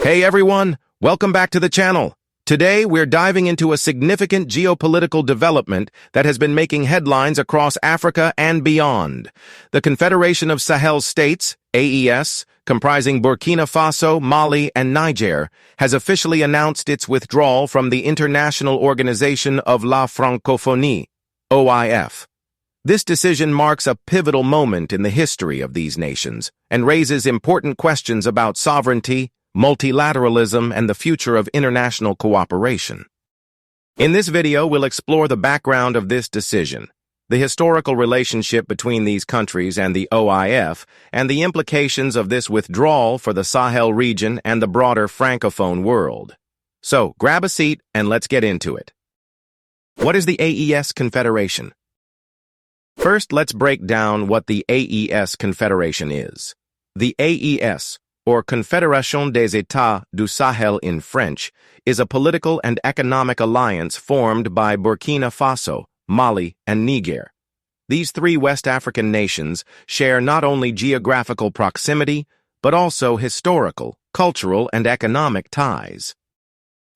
Hey everyone, welcome back to the channel. Today we're diving into a significant geopolitical development that has been making headlines across Africa and beyond. The Confederation of Sahel States, AES, comprising Burkina Faso, Mali, and Niger, has officially announced its withdrawal from the International Organization of la Francophonie, OIF. This decision marks a pivotal moment in the history of these nations and raises important questions about sovereignty, multilateralism, and the future of international cooperation. In this video, we'll explore the background of this decision, the historical relationship between these countries and the OIF, and the implications of this withdrawal for the Sahel region and the broader Francophone world. So, grab a seat and let's get into it. What is the AES Confederation? First, let's break down what the AES Confederation is. The AES, or Confédération des États du Sahel in French, is a political and economic alliance formed by Burkina Faso, Mali, and Niger. These three West African nations share not only geographical proximity, but also historical, cultural, and economic ties.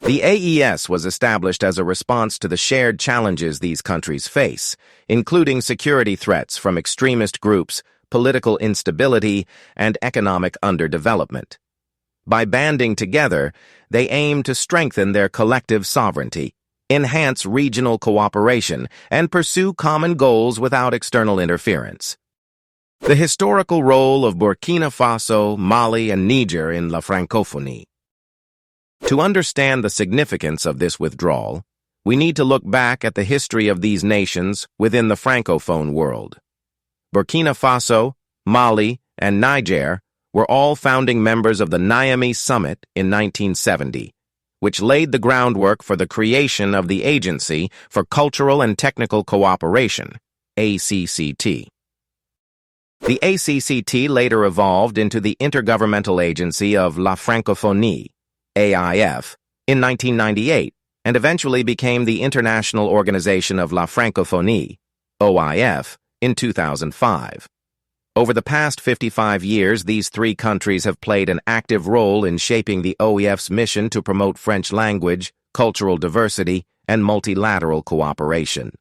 The AES was established as a response to the shared challenges these countries face, including security threats from extremist groups, political instability, and economic underdevelopment. By banding together, they aim to strengthen their collective sovereignty, enhance regional cooperation, and pursue common goals without external interference. The historical role of Burkina Faso, Mali, and Niger in la Francophonie. To understand the significance of this withdrawal, we need to look back at the history of these nations within the Francophone world. Burkina Faso, Mali, and Niger were all founding members of the Niamey Summit in 1970, which laid the groundwork for the creation of the Agency for Cultural and Technical Cooperation, ACCT. The ACCT later evolved into the Intergovernmental Agency of la Francophonie, AIF, in 1998, and eventually became the International Organization of la Francophonie, OIF, in 2005. Over the past 55 years, these three countries have played an active role in shaping the OIF's mission to promote French language, cultural diversity, and multilateral cooperation.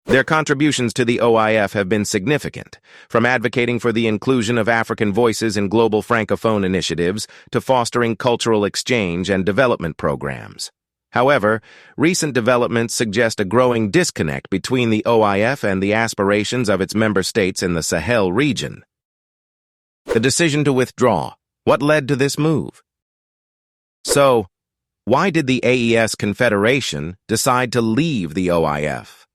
Their contributions to the OIF have been significant, from advocating for the inclusion of African voices in global Francophone initiatives to fostering cultural exchange and development programs. However, recent developments suggest a growing disconnect between the OIF and the aspirations of its member states in the Sahel region. The decision to withdraw. What led to this move? So, why did the AES Confederation decide to leave the OIF?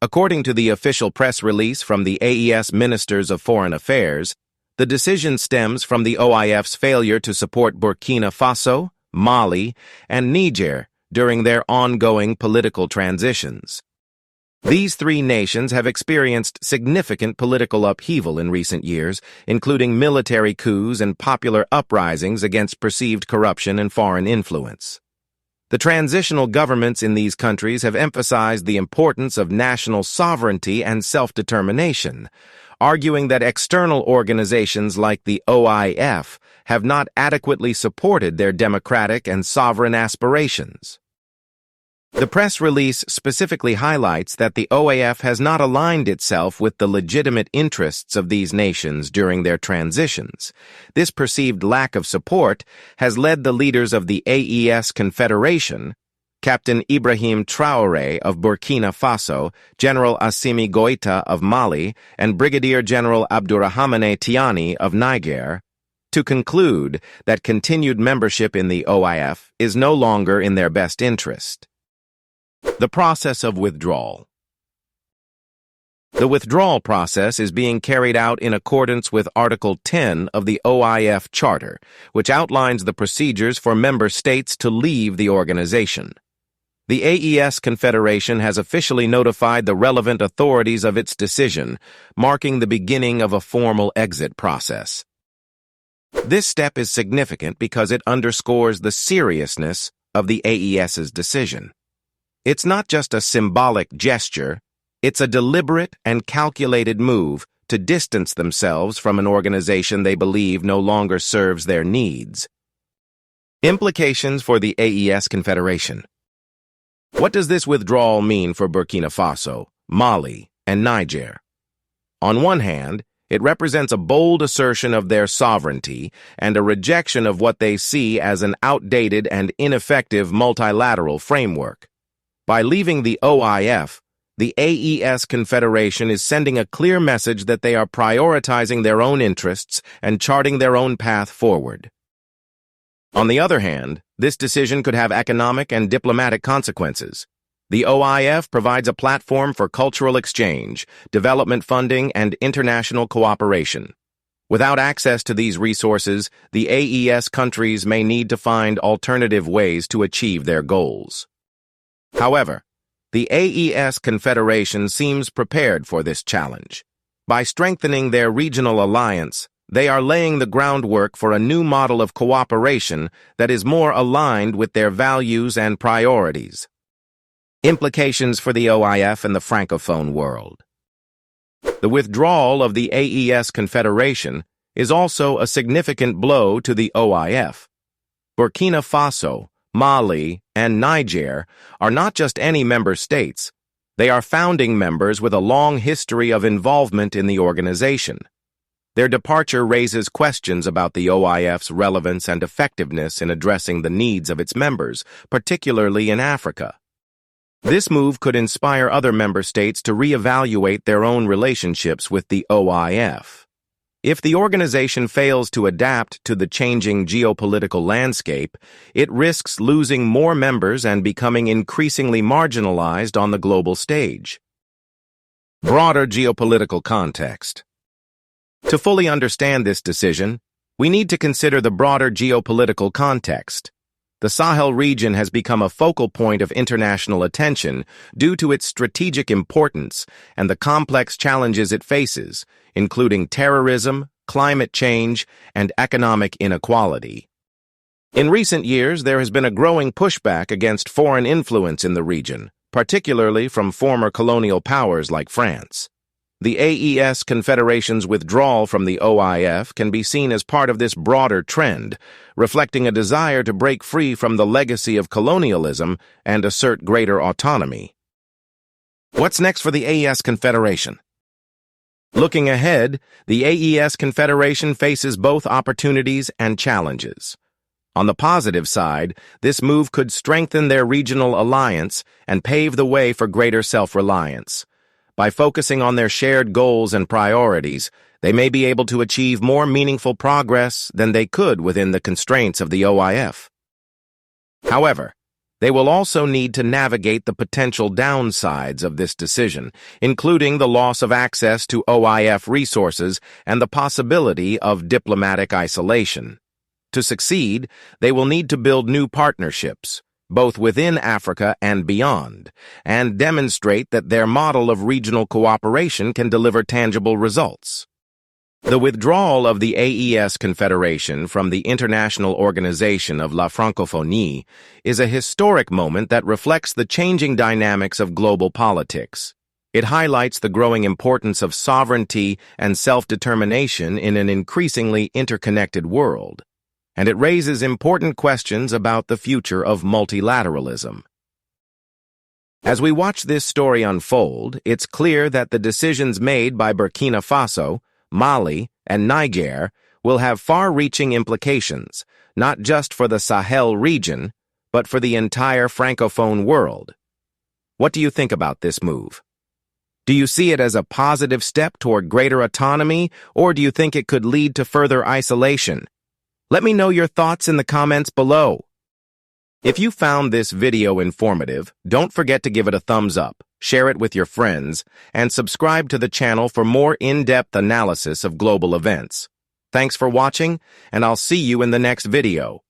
According to the official press release from the AES Ministers of Foreign Affairs, the decision stems from the OIF's failure to support Burkina Faso, Mali, and Niger during their ongoing political transitions. These three nations have experienced significant political upheaval in recent years, including military coups and popular uprisings against perceived corruption and foreign influence. The transitional governments in these countries have emphasized the importance of national sovereignty and self-determination, arguing that external organizations like the OIF have not adequately supported their democratic and sovereign aspirations. The press release specifically highlights that the OIF has not aligned itself with the legitimate interests of these nations during their transitions. This perceived lack of support has led the leaders of the AES Confederation, Captain Ibrahim Traoré of Burkina Faso, General Assimi Goïta of Mali, and Brigadier General Abdourahmane Tiani of Niger, to conclude that continued membership in the OIF is no longer in their best interest. The process of withdrawal. The withdrawal process is being carried out in accordance with Article 10 of the OIF Charter, which outlines the procedures for member states to leave the organization. The AES Confederation has officially notified the relevant authorities of its decision, marking the beginning of a formal exit process. This step is significant because it underscores the seriousness of the AES's decision. It's not just a symbolic gesture, it's a deliberate and calculated move to distance themselves from an organization they believe no longer serves their needs. Implications for the AES Confederation. What does this withdrawal mean for Burkina Faso, Mali, and Niger? On one hand, it represents a bold assertion of their sovereignty and a rejection of what they see as an outdated and ineffective multilateral framework. By leaving the OIF, the AES Confederation is sending a clear message that they are prioritizing their own interests and charting their own path forward. On the other hand, this decision could have economic and diplomatic consequences. The OIF provides a platform for cultural exchange, development funding, and international cooperation. Without access to these resources, the AES countries may need to find alternative ways to achieve their goals. However, the AES Confederation seems prepared for this challenge. By strengthening their regional alliance, they are laying the groundwork for a new model of cooperation that is more aligned with their values and priorities. Implications for the OIF and the Francophone world. The withdrawal of the AES Confederation is also a significant blow to the OIF. Burkina Faso, Mali, and Niger are not just any member states. They are founding members with a long history of involvement in the organization. Their departure raises questions about the OIF's relevance and effectiveness in addressing the needs of its members, particularly in Africa. This move could inspire other member states to reevaluate their own relationships with the OIF. If the organization fails to adapt to the changing geopolitical landscape, it risks losing more members and becoming increasingly marginalized on the global stage. Broader geopolitical context. To fully understand this decision, we need to consider the broader geopolitical context. The Sahel region has become a focal point of international attention due to its strategic importance and the complex challenges it faces, including terrorism, climate change, and economic inequality. In recent years, there has been a growing pushback against foreign influence in the region, particularly from former colonial powers like France. The AES Confederation's withdrawal from the OIF can be seen as part of this broader trend, reflecting a desire to break free from the legacy of colonialism and assert greater autonomy. What's next for the AES Confederation? Looking ahead, the AES Confederation faces both opportunities and challenges. On the positive side, this move could strengthen their regional alliance and pave the way for greater self-reliance. By focusing on their shared goals and priorities, they may be able to achieve more meaningful progress than they could within the constraints of the OIF. However, they will also need to navigate the potential downsides of this decision, including the loss of access to OIF resources and the possibility of diplomatic isolation. To succeed, they will need to build new partnerships, both within Africa and beyond, and demonstrate that their model of regional cooperation can deliver tangible results. The withdrawal of the AES Confederation from the International Organization of La Francophonie is a historic moment that reflects the changing dynamics of global politics. It highlights the growing importance of sovereignty and self-determination in an increasingly interconnected world, and it raises important questions about the future of multilateralism. As we watch this story unfold, it's clear that the decisions made by Burkina Faso, Mali, and Niger will have far-reaching implications, not just for the Sahel region, but for the entire Francophone world. What do you think about this move? Do you see it as a positive step toward greater autonomy, or do you think it could lead to further isolation? Let me know your thoughts in the comments below. If you found this video informative, don't forget to give it a thumbs up, share it with your friends, and subscribe to the channel for more in-depth analysis of global events. Thanks for watching, and I'll see you in the next video.